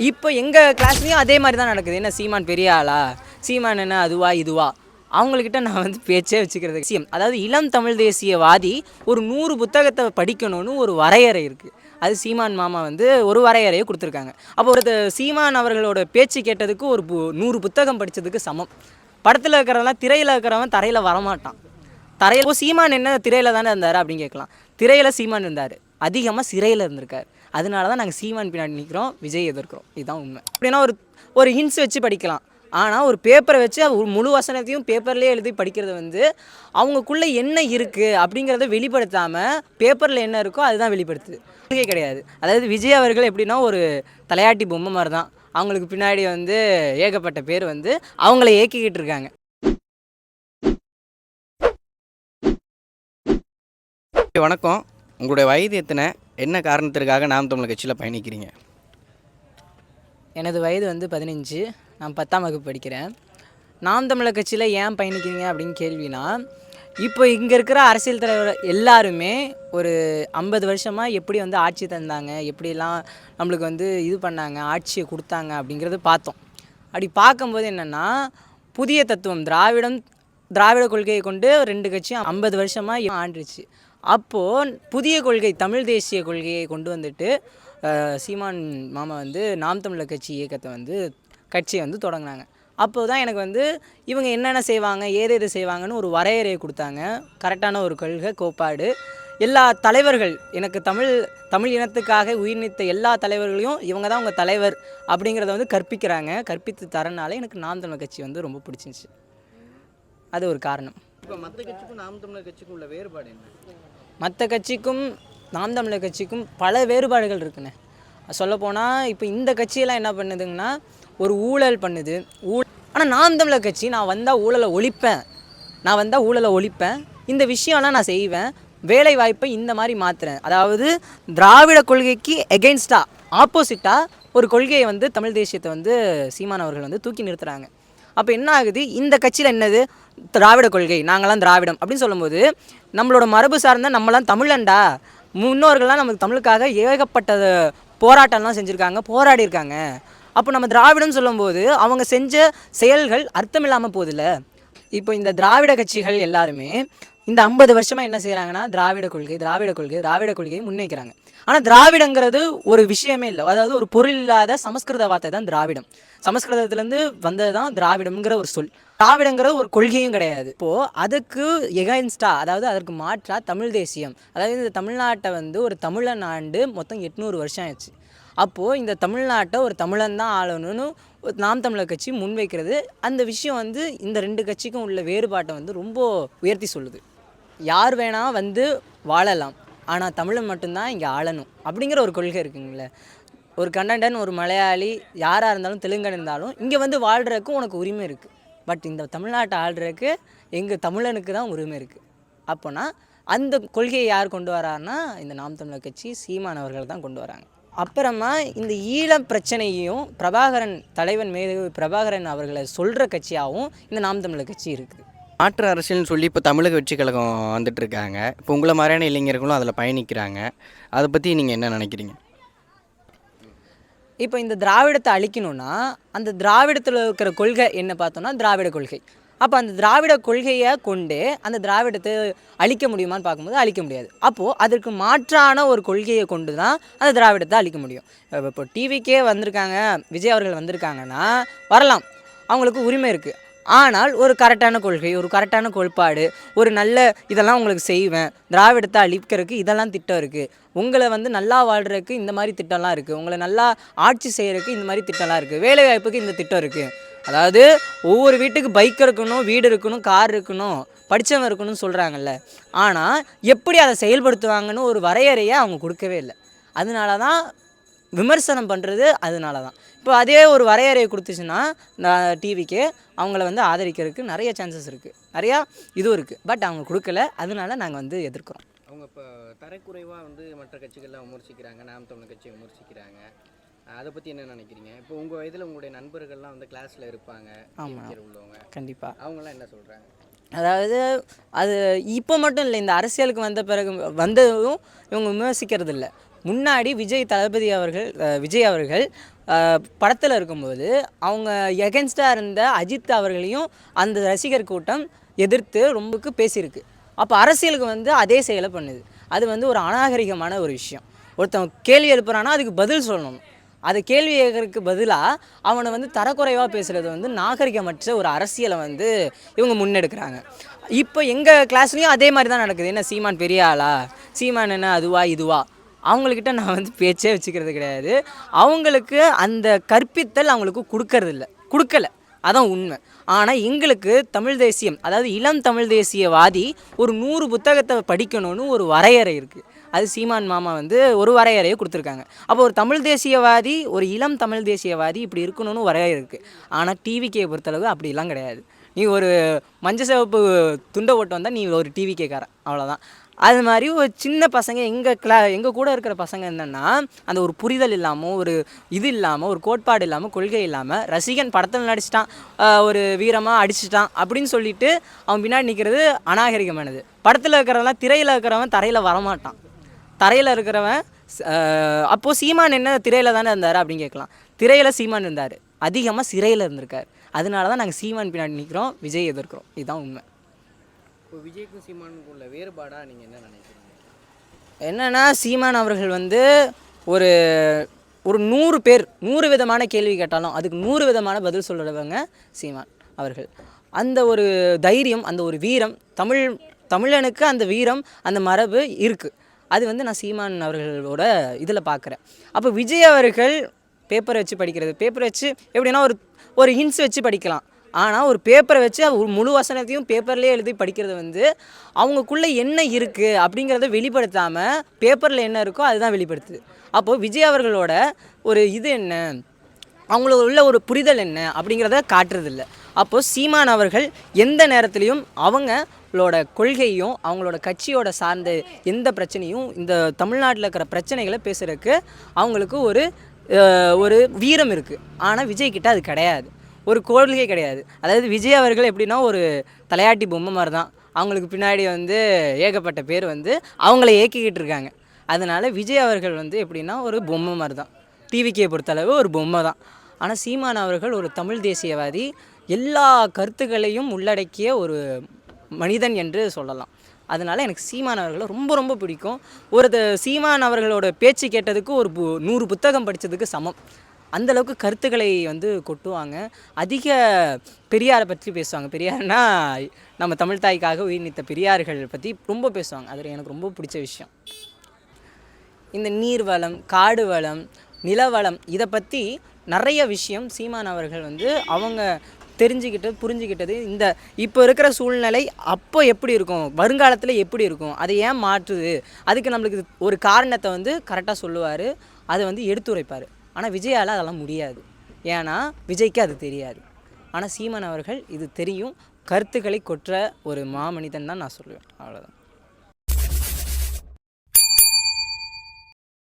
இப்போ எங்கள் கிளாஸ்லேயும் அதே மாதிரி தான் நடக்குது. என்ன சீமான் பெரிய ஆளா, சீமான் என்ன அதுவா இதுவா, அவங்கக்கிட்ட நான் வந்து பேச்சே வச்சுக்கிறது விஷயம். அதாவது இளம் தமிழ் தேசியவாதி ஒரு 100 புத்தகத்தை படிக்கணும்னு ஒரு வரையறை இருக்குது. அது சீமான் மாமா வந்து ஒரு வரையறையை கொடுத்துருக்காங்க. அப்போ ஒரு சீமான் அவர்களோட பேச்சு கேட்டதுக்கு ஒரு 100 புத்தகம் படித்ததுக்கு சமம். படத்தில் இருக்கிறவெல்லாம் திரையில் இருக்கிறவன் தரையில் வரமாட்டான். தரையில் சீமான் என்ன திரையில் தானே இருந்தார் அப்படின்னு கேட்கலாம். திரையில் சீமான் இருந்தார், அதிகமாக சிறையில் இருந்திருக்கார். அதனால தான் நாங்கள் சீமான் பின்னாடி நிற்கிறோம், விஜய் எதிர்க்கிறோம். இதுதான் உண்மை. அப்படின்னா ஒரு ஹிண்ட்ஸ் வச்சு படிக்கலாம். ஆனால் ஒரு பேப்பரை வச்சு முழு வசனத்தையும் பேப்பர்லேயே எழுதி படிக்கிறது வந்து அவங்களுக்குள்ளே என்ன இருக்குது அப்படிங்கிறத வெளிப்படுத்தாமல் பேப்பரில் என்ன இருக்கோ அதுதான் வெளிப்படுத்துது. கொள்கை கிடையாது. அதாவது விஜய் அவர்கள் எப்படின்னா ஒரு தலையாட்டி பொம்மை மாதிரி தான். அவங்களுக்கு பின்னாடி வந்து ஏகப்பட்ட பேர் வந்து அவங்கள இயக்கிக்கிட்டு இருக்காங்க. வணக்கம். உங்களுடைய வயது எத்தனை? என்ன காரணத்திற்காக நாம் தமிழர் கட்சியில் பயணிக்கிறீங்க? எனது வயது வந்து 15. நான் 10ஆம் வகுப்பு படிக்கிறேன். நாம் தமிழர் கட்சியில் ஏன் பயணிக்கிறீங்க அப்படின்னு கேள்வினா, இப்போ இங்கே இருக்கிற அரசியல் தலைவர் எல்லாருமே ஒரு 50 வருஷமாக எப்படி வந்து ஆட்சி தந்தாங்க, எப்படிலாம் நம்மளுக்கு வந்து இது பண்ணாங்க, ஆட்சியை கொடுத்தாங்க அப்படிங்கிறது பார்த்தோம். அப்படி பார்க்கும்போது என்னென்னா, புதிய தத்துவம் திராவிட கொள்கையை கொண்டு 2 கட்சியும் 50 வருஷமாக ஆண்டுச்சு. அப்போது புதிய கொள்கை தமிழ் தேசிய கொள்கையை கொண்டு வந்துட்டு சீமான் மாமா வந்து நாம் தமிழர் கட்சி இயக்கத்தை வந்து கட்சியை வந்து தொடங்கினாங்க. அப்போது தான் எனக்கு வந்து இவங்க என்னென்ன செய்வாங்க, ஏது செய்வாங்கன்னு ஒரு வரையறையை கொடுத்தாங்க. கரெக்டான ஒரு கொள்கை கோட்பாடு. எல்லா தலைவர்கள் எனக்கு தமிழ் இனத்துக்காக உயிர் நீத்த எல்லா தலைவர்களையும் இவங்க தான் உங்கள் தலைவர் அப்படிங்கிறத வந்து கற்பித்து தரனால எனக்கு நாம் தமிழர் கட்சி வந்து ரொம்ப பிடிச்சிருந்துச்சி. அது ஒரு காரணம். இப்போ மற்ற கட்சிக்கும் நாம் தமிழர் கட்சிக்கும் உள்ள வேறுபாடு என்ன? மற்ற கட்சிக்கும் நாம் தமிழர் கட்சிக்கும் பல வேறுபாடுகள் இருக்குண்ணே. சொல்லப்போனால் இப்போ இந்த கட்சியெல்லாம் என்ன பண்ணுதுங்கன்னா ஒரு ஊழல் பண்ணுது. ஆனால் நாம் தமிழர் கட்சி நான் வந்தால் ஊழலை ஒழிப்பேன், இந்த விஷயம்லாம் நான் செய்வேன், வேலை வாய்ப்பை இந்த மாதிரி மாற்றுறேன். அதாவது திராவிட கொள்கைக்கு எகெயின்ஸ்டாக ஆப்போசிட்டாக ஒரு கொள்கையை வந்து தமிழ் தேசியத்தை வந்து சீமான் அவர்கள் வந்து தூக்கி நிறுத்துகிறாங்க. அப்போ என்ன ஆகுது, இந்த கட்சியில் என்னது திராவிட கொள்கை, நாங்களாம் திராவிடம் அப்படின்னு சொல்லும்போது நம்மளோட மரபு சார்ந்த நம்மளாம் தமிழண்டா, முன்னோர்கள்லாம் நமக்கு தமிழுக்காக ஏகப்பட்ட போராட்டம்லாம் செஞ்சுருக்காங்க, போராடி இருக்காங்க. அப்போ நம்ம திராவிடம் சொல்லும்போது அவங்க செஞ்ச செயல்கள் அர்த்தம் இல்லாமல் போதில்ல. இப்போ இந்த திராவிட கட்சிகள் எல்லாருமே இந்த 50 வருஷமாக என்ன செய்கிறாங்கன்னா திராவிட கொள்கையை முன்வைக்கிறாங்க. ஆனால் திராவிடங்கிறது ஒரு விஷயமே இல்லை. அதாவது ஒரு பொருள் இல்லாத சமஸ்கிருத வார்த்தை தான் திராவிடம். சமஸ்கிருதத்துலேருந்து வந்தது தான் திராவிடம்ங்கிற ஒரு சொல். திராவிடங்கிறது ஒரு கொள்கையும் கிடையாது. இப்போது அதுக்கு எகைன்ஸ்டாக, அதாவது அதற்கு மாற்றாக தமிழ் தேசியம், அதாவது இந்த தமிழ்நாட்டை வந்து ஒரு தமிழன் ஆண்டு மொத்தம் 800 வருஷம் ஆயிடுச்சு. அப்போது இந்த தமிழ்நாட்டை ஒரு தமிழன் தான் ஆளணும்னு நாம் தமிழர் கட்சி முன்வைக்கிறது. அந்த விஷயம் வந்து இந்த 2 கட்சிக்கும் உள்ள வேறுபாட்டை வந்து ரொம்ப உயர்த்தி சொல்லுது. யார் வேணால் வந்து வாழலாம், ஆனால் தமிழன் மட்டும்தான் இங்கே ஆளணும் அப்படிங்கிற ஒரு கொள்கை இருக்குங்களே. ஒரு கன்னடன், ஒரு மலையாளி, யாராக இருந்தாலும் தெலுங்கன் இருந்தாலும் இங்கே வந்து வாழ்கிறதுக்கு உனக்கு உரிமை இருக்குது. பட் இந்த தமிழ்நாட்டை ஆள்றதுக்கு எங்கள் தமிழனுக்கு தான் உரிமை இருக்குது. அப்போனா அந்த கொள்கையை யார் கொண்டு வராருன்னா இந்த நாம் தமிழர் கட்சி சீமான் அவர்கள் தான் கொண்டு வராங்க. அப்புறமா இந்த ஈழ பிரச்சனையும் தலைவன் மேதகு பிரபாகரன் அவர்களை சொல்கிற கட்சியாகவும் இந்த நாம் தமிழர் கட்சி இருக்குது. மாற்று அரசியல்னு சொல்லி இப்போ தமிழக வெற்றி கழகம் வந்துட்டு இருக்காங்க. இப்போ உங்களை மாதிரியான இளைஞர்களும் அதில் பயணிக்கிறாங்க. அதை பற்றி நீங்கள் என்ன நினைக்கிறீங்க? இப்போ இந்த திராவிடத்தை அழிக்கணும்னா அந்த திராவிடத்தில் இருக்கிற கொள்கை என்ன பார்த்தோம்னா திராவிட கொள்கை. அப்போ அந்த திராவிட கொள்கையை கொண்டு அந்த திராவிடத்தை அழிக்க முடியுமான்னு பார்க்கும்போது அழிக்க முடியாது. அப்போது அதற்கு மாற்றான ஒரு கொள்கையை கொண்டு தான் அந்த திராவிடத்தை அழிக்க முடியும். இப்போ டிவிக்கே வந்திருக்காங்க, விஜய் அவர்கள் வந்திருக்காங்கன்னா வரலாம், அவங்களுக்கு உரிமை இருக்குது. ஆனால் ஒரு கரெக்டான கொள்கை, ஒரு கரெக்டான கோட்பாடு, ஒரு நல்ல இதெல்லாம் உங்களுக்கு செய்வேன், திராவிடத்தை அழிக்கிறதுக்கு இதெல்லாம் திட்டம் இருக்குது, உங்களை வந்து நல்லா வாழ்கிறதுக்கு இந்த மாதிரி திட்டம்லாம் இருக்குது, உங்களை நல்லா ஆட்சி செய்கிறதுக்கு இந்த மாதிரி திட்டம்லாம் இருக்குது, வேலைவாய்ப்புக்கு இந்த திட்டம் இருக்குது. அதாவது ஒவ்வொரு வீட்டுக்கு பைக் இருக்கணும், வீடு இருக்கணும், கார் இருக்கணும், படித்தவங்க இருக்கணும்னு சொல்கிறாங்கல்ல. ஆனால் எப்படி அதை செயல்படுத்துவாங்கன்னு ஒரு வரையறையை அவங்க கொடுக்கவே இல்லை. அதனால தான் விமர்சனம் பண்ணுறது. அதனால தான் இப்போ அதே ஒரு வரையறையை கொடுத்துச்சுன்னா டிவிக்கு அவங்கள வந்து ஆதரிக்கிறதுக்கு நிறைய சான்சஸ் இருக்குது, நிறையா இதுவும் இருக்குது. பட் அவங்க கொடுக்கல, அதனால நாங்கள் வந்து எதிர்க்கிறோம். அவங்க இப்போ தரக்குறைவாக வந்து மற்ற கட்சிகள்லாம் விமர்சிக்கிறாங்க, நாம் தமிழர் கட்சியை விமர்சிக்கிறாங்க. அதை பற்றி என்ன நினைக்கிறீங்க? இப்போ உங்கள் வயதில் உங்களுடைய நண்பர்கள்லாம் வந்து கிளாஸில் இருப்பாங்க, உள்ளவங்க, கண்டிப்பாக அவங்களாம் என்ன சொல்கிறாங்க? அதாவது அது இப்போ மட்டும் இல்லை, இந்த அரசியலுக்கு வந்த பிறகு வந்ததும் இவங்க விமர்சிக்கிறது இல்லை. முன்னாடி விஜய் அவர்கள் படத்தில் இருக்கும்போது அவங்க எகென்ஸ்டாக இருந்த அஜித் அவர்களையும் அந்த ரசிகர் கூட்டம் எதிர்த்து ரொம்பக்கு பேசியிருக்கு. அப்போ அரசியலுக்கு வந்து அதே செயலை பண்ணுது. அது வந்து ஒரு அநாகரிகமான ஒரு விஷயம். ஒருத்தன் கேள்வி எழுப்புறான்னா அதுக்கு பதில் சொல்லணும். அது கேள்வி கேட்கறதுக்கு பதிலாக அவனை வந்து தரக்குறைவாக பேசுகிறது வந்து நாகரிகமற்ற ஒரு அரசியலை வந்து இவங்க முன்னெடுக்கிறாங்க. இப்போ எங்கள் கிளாஸ்லேயும் அதே மாதிரி தான் நடக்குது. என்ன சீமான் பெரிய ஆளா, சீமான் என்ன அதுவா இதுவா, அவங்கக்கிட்ட நான் வந்து பேச்சே வச்சுக்கிறது கிடையாது. அவங்களுக்கு அந்த கற்பித்தல் அவங்களுக்கு கொடுக்கல, அதான் உண்மை. ஆனால் எங்களுக்கு தமிழ் தேசியம், அதாவது இளம் தமிழ் தேசியவாதி ஒரு 100 புத்தகத்தை படிக்கணும்னு ஒரு வரையறை இருக்குது. அது சீமான் மாமா வந்து ஒரு வரையறையை கொடுத்துருக்காங்க. அப்போ ஒரு தமிழ் தேசியவாதி, ஒரு இளம் தமிழ் தேசியவாதி இப்படி இருக்கணும்னு வரையறை இருக்குது. ஆனால் டிவிகே பொறுத்தளவு அப்படிலாம் கிடையாது. நீ ஒரு மஞ்சள் சிவப்பு துண்டை ஓட்டு வந்தால் நீ ஒரு டிவிகேக்காரன், அவ்வளோதான். அது மாதிரி ஒரு சின்ன பசங்க எங்கள் கூட இருக்கிற பசங்க என்னென்னா அந்த ஒரு புரிதல் இல்லாமல், ஒரு இது இல்லாமல், ஒரு கோட்பாடு இல்லாமல், கொள்கை இல்லாமல், ரசிகன் படத்தில் நடிச்சிட்டான், ஒரு வீரமாக அடிச்சிட்டான் அப்படின்னு சொல்லிட்டு அவன் பின்னாடி நிற்கிறது அநாகரிகமானது. படத்தில் இருக்கிறவெல்லாம் திரையில் இருக்கிறவன் தரையில் வரமாட்டான். தரையில் இருக்கிறவன் அப்போது சீமான் என்ன திரையில் தானே இருந்தார் அப்படின்னு கேட்கலாம். திரையில் சீமான் இருந்தார், அதிகமாக சிறையில் இருந்திருக்கார். அதனால தான் நாங்கள் சீமான் பின்னாடி நிற்கிறோம், விஜய் எதிர்க்கிறோம். இதுதான் உண்மை. இப்போ விஜய்க்கும் சீமானுக்கும் உள்ள வேறுபாடாக நீங்கள் என்ன நினைக்கிறீங்க? என்னென்னா சீமான் அவர்கள் வந்து ஒரு 100 பேர் 100 விதமான கேள்வி கேட்டாலும் அதுக்கு 100 விதமான பதில் சொல்கிறவங்க சீமான் அவர்கள். அந்த ஒரு தைரியம், அந்த ஒரு வீரம், தமிழனுக்கு அந்த வீரம், அந்த மரபு இருக்குது. அது வந்து நான் சீமான் அவர்களோட இதில் பார்க்குறேன். அப்போ விஜய் அவர்கள் பேப்பரை வச்சு படிக்கிறது, பேப்பரை வச்சு எப்படின்னா ஒரு ஹிண்ட்ஸ் வச்சு படிக்கலாம். ஆனால் ஒரு பேப்பரை வச்சு ஒரு முழு வசனத்தையும் பேப்பர்லேயே எழுதி படிக்கிறது வந்து அவங்களுக்குள்ளே என்ன இருக்குது அப்படிங்கிறத வெளிப்படுத்தாமல் பேப்பரில் என்ன இருக்கோ அதுதான் வெளிப்படுத்துது. அப்போது விஜய் அவர்களோட ஒரு இது என்ன, அவங்களுக்கு உள்ள ஒரு புரிதல் என்ன அப்படிங்கிறத காட்டுறதில்ல. அப்போது சீமான் அவர்கள் எந்த நேரத்துலையும் அவங்களோட கொள்கையும் அவங்களோட கட்சியோட சார்ந்த எந்த பிரச்சனையும், இந்த தமிழ்நாட்டில் இருக்கிற பிரச்சனைகளை பேசுகிறதுக்கு அவங்களுக்கு ஒரு வீரம் இருக்குது. ஆனால் விஜய்கிட்ட அது கிடையாது, ஒரு கொள்கை கிடையாது. அதாவது விஜய் அவர்கள் எப்படின்னா ஒரு தலையாட்டி பொம்மை மாதிரி தான். அவங்களுக்கு பின்னாடி வந்து ஏகப்பட்ட பேர் வந்து அவங்கள ஏக்கிக்கிட்டு இருக்காங்க. அதனால் விஜய் அவர்கள் வந்து எப்படின்னா ஒரு பொம்மை மாதிரி தான். டிவிக்கே பொறுத்தளவு ஒரு பொம்மை தான். ஆனால் சீமான் அவர்கள் ஒரு தமிழ் தேசியவாதி, எல்லா கருத்துக்களையும் உள்ளடக்கிய ஒரு மனிதன் என்று சொல்லலாம். அதனால் எனக்கு சீமான் அவர்களை ரொம்ப ரொம்ப பிடிக்கும். சீமான் அவர்களோட பேச்சு கேட்டதுக்கு 100 புத்தகம் படித்ததுக்கு சமம். அந்தளவுக்கு கருத்துக்களை வந்து கொட்டுவாங்க. அதிக பெரியாரை பற்றி பேசுவாங்க. பெரியார்னா நம்ம தமிழ் தாய்க்காக உயிர் நீத்த பெரியார்கள் பற்றி ரொம்ப பேசுவாங்க. அது எனக்கு ரொம்ப பிடிச்ச விஷயம். இந்த நீர் வளம், காடு வளம், நிலவளம், இதை பற்றி நிறைய விஷயம் சீமான் அவர்கள் வந்து அவங்க புரிஞ்சுக்கிட்டது. இந்த இப்போ இருக்கிற சூழ்நிலை அப்போ எப்படி இருக்கும், வருங்காலத்தில் எப்படி இருக்கும், அதை ஏன் மாற்றுது, அதுக்கு நம்மளுக்கு ஒரு காரணத்தை வந்து கரெக்டாக சொல்லுவார், அதை வந்து எடுத்துரைப்பார். ஆனால் விஜயால் அதெல்லாம் முடியாது. ஏன்னா விஜய்க்கு அது தெரியாது. ஆனால் சீமான் அவர்கள் இது தெரியும், கருத்துக்களை கொற்ற ஒரு மாமனிதன் தான் நான் சொல்லுவேன். அவ்வளோதான்.